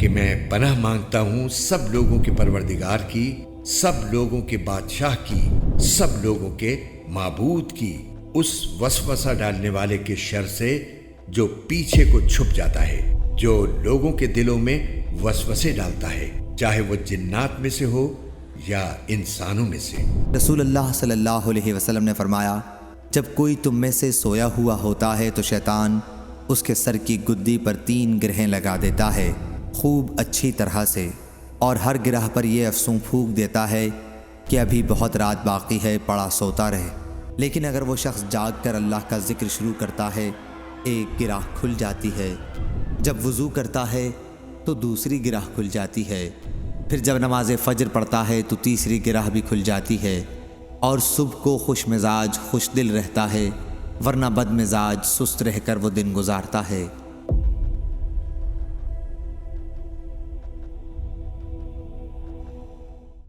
کہ میں پناہ مانگتا ہوں سب لوگوں کے پروردگار کی، سب لوگوں کے بادشاہ کی، سب لوگوں کے معبود کی، اس وسوسہ ڈالنے والے کے شر سے جو پیچھے کو چھپ جاتا ہے، جو لوگوں کے دلوں میں وسوسے ڈالتا ہے، چاہے وہ جنات میں سے ہو یا انسانوں میں سے۔ رسول اللہ صلی اللہ علیہ وسلم نے فرمایا، جب کوئی تم میں سے سویا ہوا ہوتا ہے تو شیطان اس کے سر کی گدی پر 3 گرہیں لگا دیتا ہے خوب اچھی طرح سے، اور ہر گرہ پر یہ افسوں پھونک دیتا ہے کہ ابھی بہت رات باقی ہے، پڑا سوتا رہے۔ لیکن اگر وہ شخص جاگ کر اللہ کا ذکر شروع کرتا ہے، ایک گرہ کھل جاتی ہے، جب وضو کرتا ہے تو دوسری گرہ کھل جاتی ہے، پھر جب نماز فجر پڑھتا ہے تو تیسری گرہ بھی کھل جاتی ہے، اور صبح کو خوش مزاج خوش دل رہتا ہے، ورنہ بد مزاج سست رہ کر وہ دن گزارتا ہے۔